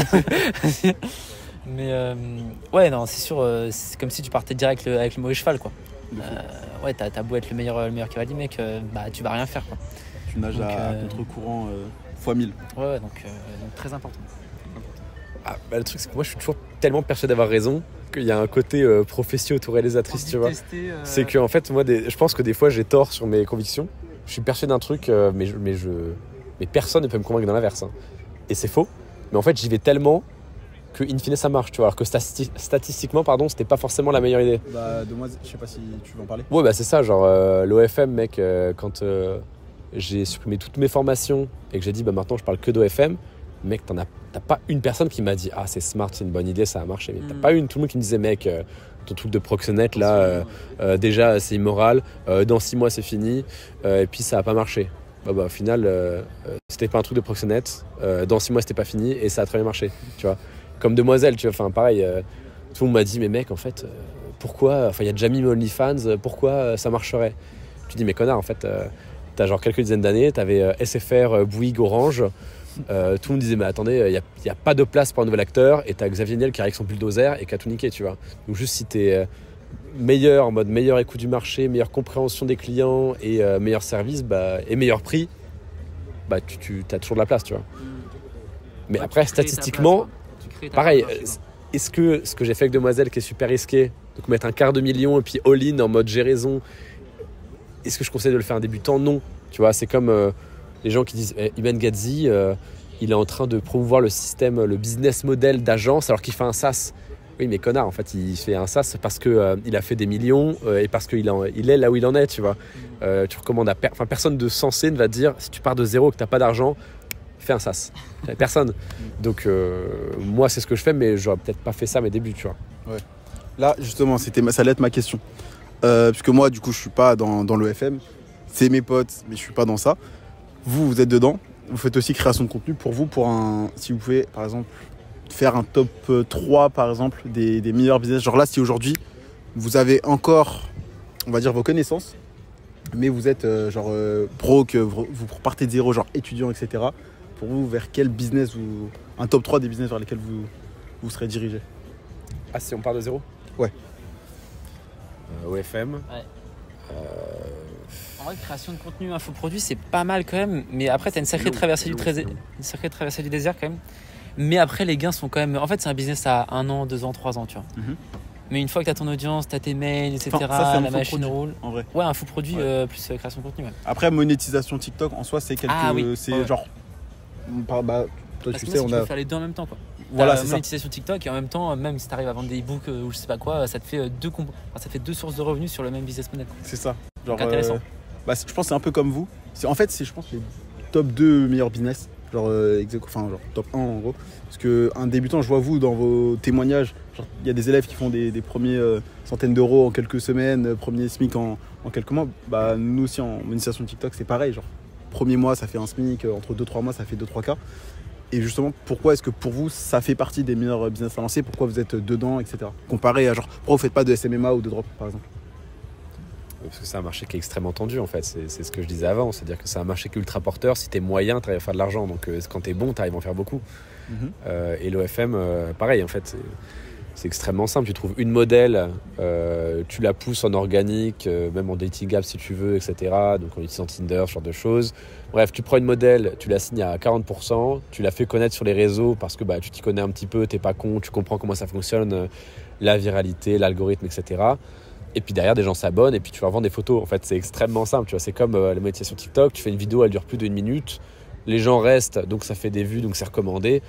S3: Mais non, c'est sûr, c'est comme si tu partais direct avec le mauvais cheval, quoi. Ouais, t'as beau être le meilleur cavalier, mec, tu vas rien faire, quoi.
S1: Tu nages à contre-courant x 1000.
S3: Ouais, donc très important.
S2: Le truc, c'est que moi, je suis toujours tellement persuadé d'avoir raison qu'il y a un côté prophétie autoréalisatrice, tu vois. C'est que, en fait, moi, je pense que des fois, j'ai tort sur mes convictions. Je suis persuadé d'un truc, mais personne ne peut me convaincre dans l'inverse. Hein. Et c'est faux. Mais en fait, j'y vais tellement que, in fine, ça marche, tu vois. Alors que statistiquement, c'était pas forcément la meilleure idée.
S1: Je sais pas si tu veux en parler.
S2: Ouais, c'est ça. Genre, l'OFM, mec, quand j'ai supprimé toutes mes formations et que j'ai dit, maintenant, je parle que d'OFM. Mec, t'as pas une personne qui m'a dit « Ah, c'est smart, c'est une bonne idée, ça a marché. » Mais t'as pas tout le monde qui me disait « Mec, ton truc de proxénète, là, déjà, c'est immoral. Dans 6 mois, c'est fini. Et puis, ça a pas marché. » Au final, c'était pas un truc de proxénète. Dans 6 mois, c'était pas fini. Et ça a très bien marché, tu vois. Comme Demoiselle, tu vois. Enfin, pareil, tout le monde m'a dit « Mais mec, en fait, pourquoi… Enfin, il y a déjà mis OnlyFans. Pourquoi ça marcherait ?» Tu dis « Mais connard, en fait, t'as genre quelques dizaines d'années. T'avais SFR, Bouygues, Orange. » tout le monde disait mais attendez, il n'y a pas de place pour un nouvel acteur et t'as Xavier Niel qui arrive avec son bulldozer et qui a tout niqué, tu vois. Donc juste si t'es meilleur, en mode meilleur écoute du marché, meilleure compréhension des clients et meilleur service et meilleur prix, tu as toujours de la place, tu vois. Mais après statistiquement, pareil, est-ce que ce que j'ai fait avec Demoiselle qui est super risqué, donc mettre un $250 000 et puis all-in en mode j'ai raison, est-ce que je conseille de le faire un débutant? Non, tu vois, c'est comme… les gens qui disent Iman Gadzhi, il est en train de promouvoir le système, le business model d'agence alors qu'il fait un SaaS. Oui, mais connard, en fait, il fait un SaaS parce qu'il a fait des millions et parce qu'il est là où il en est, tu vois. Tu recommandes personne de sensé ne va te dire si tu pars de zéro et que tu n'as pas d'argent, fais un SaaS. Personne. Donc, moi, c'est ce que je fais, mais j'aurais peut-être pas fait ça à mes débuts, tu vois.
S1: Ouais. Là, justement, ça allait être ma question. Puisque moi, du coup, je suis pas dans l'OFM. C'est mes potes, mais je suis pas dans ça. Vous êtes dedans, vous faites aussi création de contenu pour vous, si vous pouvez par exemple faire un top 3 par exemple des meilleurs business. Genre là, si aujourd'hui vous avez encore, on va dire, vos connaissances, mais vous êtes pro, que vous partez de zéro, genre étudiant, etc. Pour vous, vers quel business, un top 3 des business vers lesquels vous serez dirigé?
S2: Ah, si on part de zéro?
S1: Ouais.
S2: OFM.
S3: Ouais. En vrai, création de contenu, infoproduit, c'est pas mal quand même. Mais après, t'as une sacrée traversée du désert quand même. Mais après, les gains sont quand même… En fait, c'est un business à 1 an, 2 ans, 3 ans, tu vois. Mais une fois que tu as ton audience, tu as tes mails, etc.,
S1: Enfin, ça, c'est un
S3: la
S1: faux
S3: machine
S1: produit,
S3: roule.
S1: en vrai.
S3: Ouais, un faux produit
S1: Ouais.
S3: plus création de contenu. Ouais.
S1: Après, monétisation TikTok, en soi, c'est quelques...
S3: Ah oui.
S1: C'est
S3: Ouais.
S1: genre... Bah, toi,
S3: Parce
S1: tu
S3: que
S1: sais,
S3: moi,
S1: on
S3: tu
S1: a...
S3: peux faire les deux en même temps, quoi.
S1: Voilà,
S3: La
S1: c'est ça.
S3: monétisation TikTok et en même temps, même si tu arrives à vendre des e-books ou je sais pas quoi, ça te fait ça fait deux sources de revenus sur le même business model.
S1: C'est ça. Genre,
S3: Donc, intéressant.
S1: je pense que c'est un peu comme vous. En fait, c'est, je pense, les top 2 meilleurs business. Genre, genre top 1 en gros. Parce qu'un débutant, je vois vous dans vos témoignages, il y a des élèves qui font des premiers centaines d'euros en quelques semaines, premiers SMIC en quelques mois. Bah, nous aussi en monétisation TikTok, c'est pareil. Genre, premier mois, ça fait un SMIC, entre 2-3 mois, ça fait 2-3K. Et justement, pourquoi est-ce que pour vous, ça fait partie des meilleurs business à lancer? Pourquoi vous êtes dedans, etc. Comparé à genre, pourquoi vous faites pas de SMMA ou de drop, par exemple?
S2: Parce que c'est un marché qui est extrêmement tendu en fait, c'est ce que je disais avant, c'est-à-dire que c'est un marché qui est ultra porteur, si t'es moyen, t'arrives à faire de l'argent, donc quand t'es bon, t'arrives à en faire beaucoup. Et l'OFM, pareil en fait, c'est extrêmement simple, tu trouves une modèle, tu la pousses en organique, même en dating app si tu veux, etc. Donc en utilisant Tinder, ce genre de choses. Bref, tu prends une modèle, tu la signes à 40%, tu la fais connaître sur les réseaux parce que tu t'y connais un petit peu, t'es pas con, tu comprends comment ça fonctionne, la viralité, l'algorithme, etc. Et puis derrière, des gens s'abonnent et puis tu leur vends des photos. En fait, c'est extrêmement simple. Tu vois, c'est comme la monétisation TikTok. Tu fais une vidéo, elle dure plus d'1 minute. Les gens restent, donc ça fait des vues, donc c'est recommandé.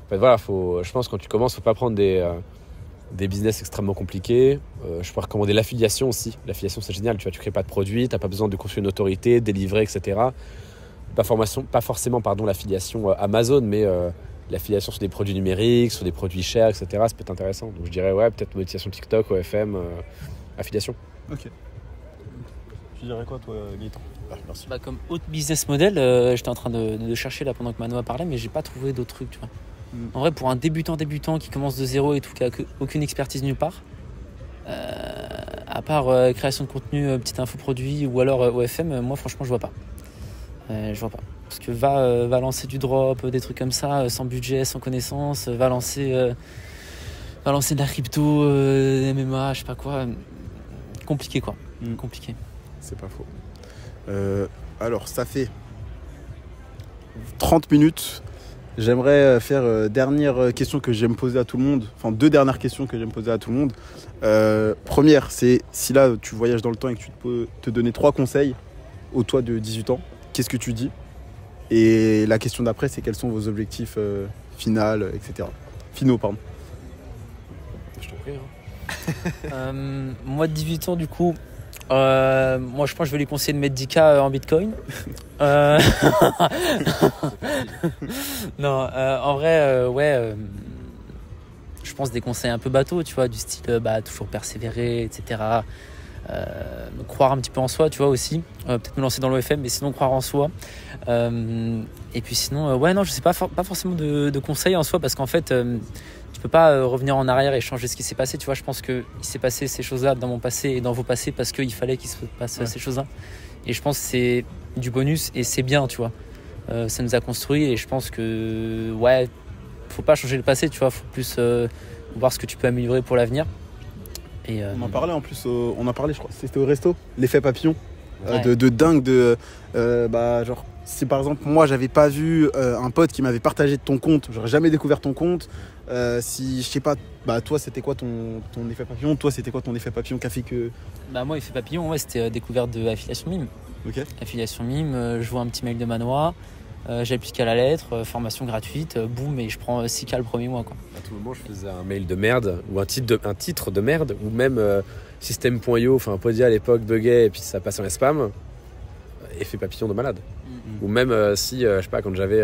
S2: En fait, voilà, je pense que quand tu commences, faut pas prendre des business extrêmement compliqués. Je peux recommander l'affiliation aussi. L'affiliation, c'est génial. Tu vois, tu crées pas de produit, t'as pas besoin de construire une autorité, délivrer, etc. Pas forcément, l'affiliation Amazon, mais l'affiliation sur des produits numériques, sur des produits chers, etc. Ça peut être intéressant. Donc je dirais peut-être monétisation TikTok, OFM. Affiliation.
S1: Ok. Tu dirais quoi, toi, Gaëtan? Merci.
S3: Comme autre business model, j'étais en train de chercher là pendant que Manoa parlait, mais j'ai pas trouvé d'autres trucs, tu vois. En vrai, pour un débutant qui commence de zéro et tout, qui a aucune expertise nulle part, à part création de contenu, petit infoproduit ou alors OFM, moi franchement je vois pas. Je vois pas. Parce que va lancer du drop, des trucs comme ça, sans budget, sans connaissance, va lancer de la crypto, MMA, je sais pas quoi. Compliqué quoi. Compliqué.
S1: C'est pas faux. Alors, ça fait 30 minutes. J'aimerais faire dernière question que j'aime poser à tout le monde. Enfin, 2 dernières questions que j'aime poser à tout le monde. Première, c'est si là, tu voyages dans le temps et que tu peux te donner 3 conseils au toi de 18 ans, qu'est-ce que tu dis? Et la question d'après, c'est quels sont vos objectifs finaux, etc. Finaux, pardon.
S2: Je t'en prie.
S3: Moi, de 18 ans, du coup, moi je pense que je vais lui conseiller de mettre 10K en Bitcoin. Non, en vrai, je pense des conseils un peu bateaux, tu vois, du style toujours persévérer, etc. Croire un petit peu en soi, tu vois, aussi. Peut-être me lancer dans l'OFM, mais sinon croire en soi. Et puis sinon, non, je sais pas forcément de conseils en soi, parce qu'en fait, tu peux pas revenir en arrière et changer ce qui s'est passé, tu vois. Je pense qu'il s'est passé ces choses-là dans mon passé et dans vos passés parce qu'il fallait qu'il se passe ces choses-là. Et je pense que c'est du bonus et c'est bien, tu vois. Ça nous a construit et je pense que, faut pas changer le passé, tu vois. Faut plus voir ce que tu peux améliorer pour l'avenir. Et,
S1: On en parlait en plus, je crois, c'était au resto, l'effet papillon,
S3: Ouais.
S1: de dingue, genre, si par exemple moi j'avais pas vu un pote qui m'avait partagé de ton compte, j'aurais jamais découvert ton compte, si je sais pas, toi c'était quoi ton effet papillon, toi c'était quoi ton effet papillon qui a fait que...
S3: Moi, effet papillon, c'était découverte de Affiliation Mime.
S1: Ok.
S3: Affiliation Mime, je vois un petit mail de Manoa, j'applique à la lettre, formation gratuite, boum, et je prends 6K le premier mois, quoi.
S2: À tout moment, je faisais un mail de merde ou un titre de merde ou même système.io, enfin Podia à l'époque buguait et puis ça passait en spam. Effet papillon de malade. Ou même si, je sais pas, quand j'avais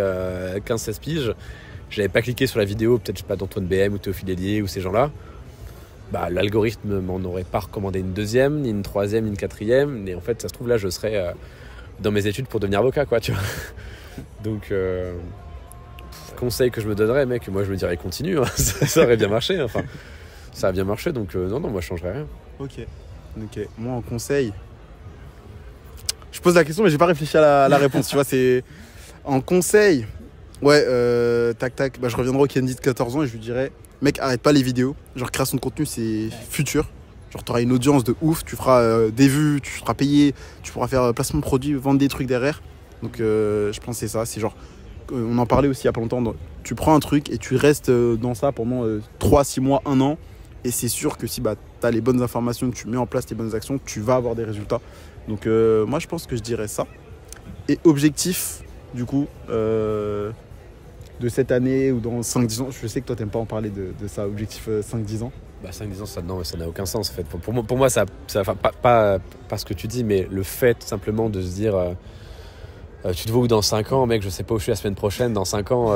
S2: 15-16 piges, j'avais pas cliqué sur la vidéo, peut-être, je sais pas, d'Antoine BM ou Théophile Hélier ou ces gens-là, l'algorithme m'en aurait pas recommandé une deuxième, ni une troisième, ni une quatrième. Mais en fait, ça se trouve, là, je serais dans mes études pour devenir avocat, quoi, tu vois. Donc, conseil que je me donnerais, mec, moi, je me dirais continue, hein. Ça aurait bien marché, enfin. Ça a bien marché, donc non, moi, je changerais rien.
S1: Ok. Moi, en conseil, je pose la question, mais j'ai pas réfléchi à la réponse. Tu vois, c'est en conseil. Tac. Je reviendrai au Candy de 14 ans et je lui dirais, mec, arrête pas les vidéos. Genre, création de contenu, c'est futur. Genre, t'auras une audience de ouf, tu feras des vues, tu seras payé, tu pourras faire placement de produits, vendre des trucs derrière. Donc, je pense que c'est ça. C'est genre, on en parlait aussi il y a pas longtemps. Tu prends un truc et tu restes dans ça pendant 3, 6 mois, 1 an. Et c'est sûr que si tu as les bonnes informations, que tu mets en place les bonnes actions, tu vas avoir des résultats. Donc moi, je pense que je dirais ça. Et objectif, du coup, de cette année ou dans 5-10 ans, je sais que toi, tu n'aimes pas en parler de ça, objectif 5-10 ans.
S2: 5-10 ans, ça n'a aucun sens en fait. Pour moi, ça pas ce que tu dis, mais le fait tout simplement de se dire tu te vois où dans 5 ans, mec, je sais pas où je suis la semaine prochaine, dans 5 ans,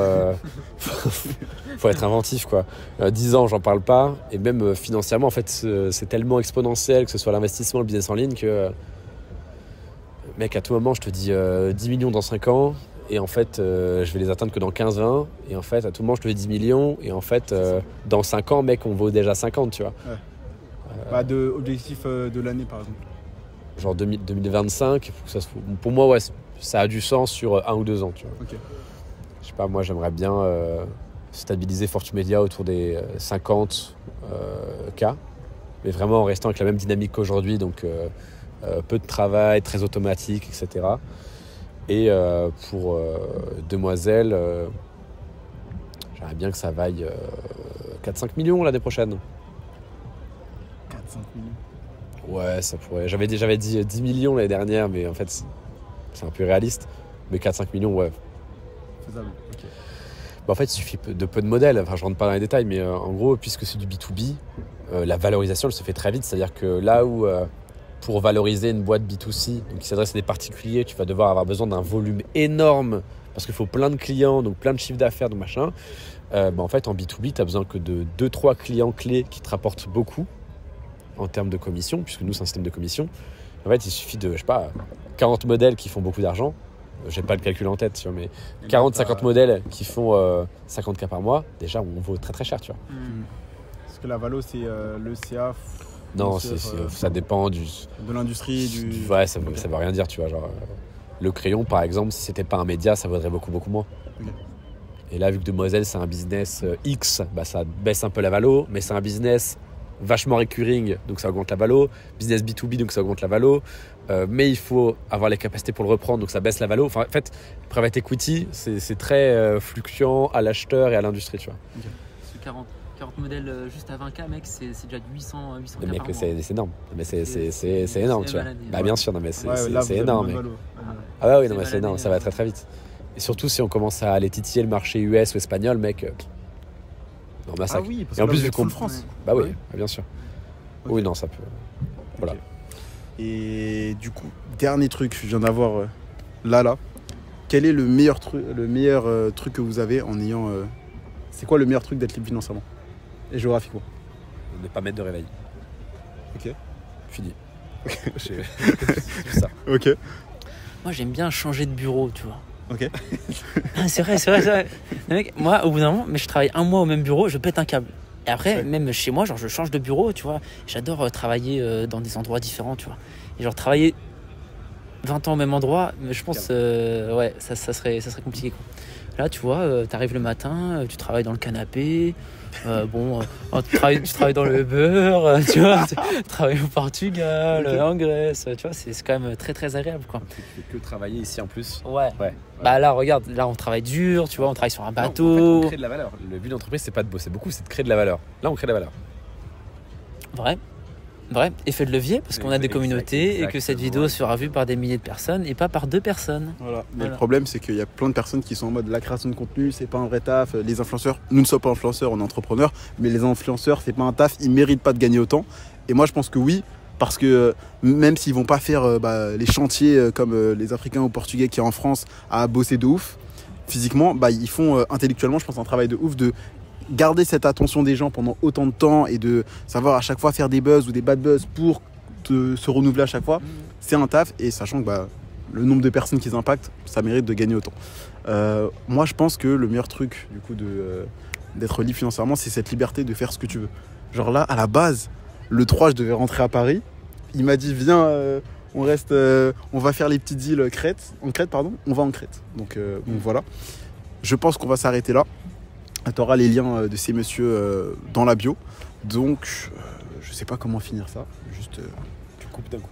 S2: faut être inventif quoi. 10 ans, j'en parle pas, et même financièrement, en fait, c'est tellement exponentiel, que ce soit l'investissement, le business en ligne, que mec, à tout moment, je te dis 10 millions dans 5 ans, et en fait, je vais les atteindre que dans 15-20, et en fait, à tout moment, je te dis 10 millions, et en fait, dans 5 ans, mec, on vaut déjà 50, tu vois.
S1: Ouais. De objectif de l'année, par exemple.
S2: Genre 2025, pour moi, ouais, ça a du sens sur 1 ou 2 ans, tu vois.
S1: Okay.
S2: Je sais pas, moi, j'aimerais bien stabiliser Fortu Media autour des 50 K, mais vraiment en restant avec la même dynamique qu'aujourd'hui, donc peu de travail, très automatique, etc. Et pour Demoiselle, j'aimerais bien que ça vaille 4-5 millions l'année prochaine.
S1: 4-5 millions.
S2: Ouais, ça pourrait. J'avais dit 10 millions l'année dernière, mais en fait, c'est un peu réaliste. Mais 4-5 millions, ouais.
S1: Faisable, ok.
S2: En fait, il suffit de peu de modèles. Enfin, je rentre pas dans les détails, mais en gros, puisque c'est du B2B, la valorisation, elle se fait très vite. C'est-à-dire que là où, pour valoriser une boîte B2C, donc qui s'adresse à des particuliers, tu vas devoir avoir besoin d'un volume énorme, parce qu'il faut plein de clients, donc plein de chiffres d'affaires, donc machin. En fait, en B2B, tu as besoin que de 2-3 clients clés qui te rapportent beaucoup en termes de commission, puisque nous, c'est un système de commission. En fait, il suffit de, 40 modèles qui font beaucoup d'argent. J'ai pas le calcul en tête, tu vois, mais 40-50 modèles qui font 50K par mois, déjà, on vaut très très cher, tu vois.
S1: Parce que la valo, c'est le CA.
S2: Non, ça dépend de
S1: l'industrie.
S2: Ouais, ça veut rien dire, tu vois. Genre, le crayon, par exemple, si c'était pas un média, ça vaudrait beaucoup, beaucoup moins. Okay. Et là, vu que Demoiselle, c'est un business X, ça baisse un peu la valo, mais c'est un business vachement recurring, donc ça augmente la valo. Business B2B, donc ça augmente la valo. Mais il faut avoir les capacités pour le reprendre, donc ça baisse la valo. Enfin, en fait, private equity, c'est très fluctuant à l'acheteur et à l'industrie, tu vois.
S3: Okay. 40 modèles juste à 20K, mec, c'est déjà du 800K
S2: mais
S3: par mois.
S2: C'est énorme. Mais c'est énorme, tu vois. Bien sûr, non, mais c'est énorme. Mais...
S1: Ah
S2: oui, non, mais c'est énorme, ça va très très vite. Et surtout, si on commence à aller titiller le marché US ou espagnol, mec, on massacre.
S1: Ah oui, parce
S2: et en plus,
S1: vu
S2: qu'on
S1: France.
S2: Bah oui, bien sûr. Okay. Oui, non, ça peut. Voilà.
S1: Okay. Et du coup, dernier truc, je viens d'avoir là. Quel est le meilleur truc que vous avez en ayant. C'est quoi le meilleur truc d'être libre financièrement et géographiquement?
S2: Ne pas mettre de réveil.
S1: Ok.
S2: Fini. C'est ça.
S1: Ok.
S3: Moi, j'aime bien changer de bureau, tu vois.
S1: Ok.
S3: C'est vrai. Mec, moi, au bout d'un moment, je travaille un mois au même bureau, je pète un câble. Et après, ouais. Même chez moi, genre, je change de bureau, tu vois. J'adore travailler dans des endroits différents, tu vois. Et genre, travailler 20 ans au même endroit, mais je pense, ouais, ça serait compliqué, quoi. Là, tu vois, t'arrives le matin, tu travailles dans le canapé, tu travailles dans le beurre, tu vois, tu travailles au Portugal, en Grèce, tu vois, c'est quand même très très agréable, quoi.
S2: Tu fais que travailler ici en plus.
S3: Ouais. Bah là, regarde, là on travaille dur, tu vois, on travaille sur un bateau.
S2: Non, en fait, on crée de la valeur. Le but d'entreprise, c'est pas de bosser beaucoup, c'est de créer de la valeur. Là, on crée de la valeur.
S3: Vrai, effet de levier, parce qu'on a des communautés et que cette vidéo sera vue par des milliers de personnes et pas par 2 personnes.
S1: Voilà. Mais le problème, c'est qu'il y a plein de personnes qui sont en mode la création de contenu, c'est pas un vrai taf. Les influenceurs, nous ne sommes pas influenceurs, on est entrepreneurs, mais les influenceurs, c'est pas un taf, ils méritent pas de gagner autant. Et moi, je pense que oui, parce que même s'ils vont pas faire les chantiers comme les Africains ou Portugais qui sont en France à bosser de ouf, physiquement, ils font intellectuellement, je pense, un travail de ouf de garder cette attention des gens pendant autant de temps et de savoir à chaque fois faire des buzz ou des bad buzz pour se renouveler à chaque fois, c'est un taf. Et sachant que le nombre de personnes qu'ils impactent, ça mérite de gagner autant. Moi, je pense que le meilleur truc du coup d'être libre financièrement, c'est cette liberté de faire ce que tu veux. Genre là, à la base, le 3, je devais rentrer à Paris. Il m'a dit, viens, on va faire les petits deals on va en Crète. Donc voilà. Je pense qu'on va s'arrêter là. Tu auras les liens de ces messieurs dans la bio. Donc, je sais pas comment finir ça. Juste,
S2: tu coupes d'un coup.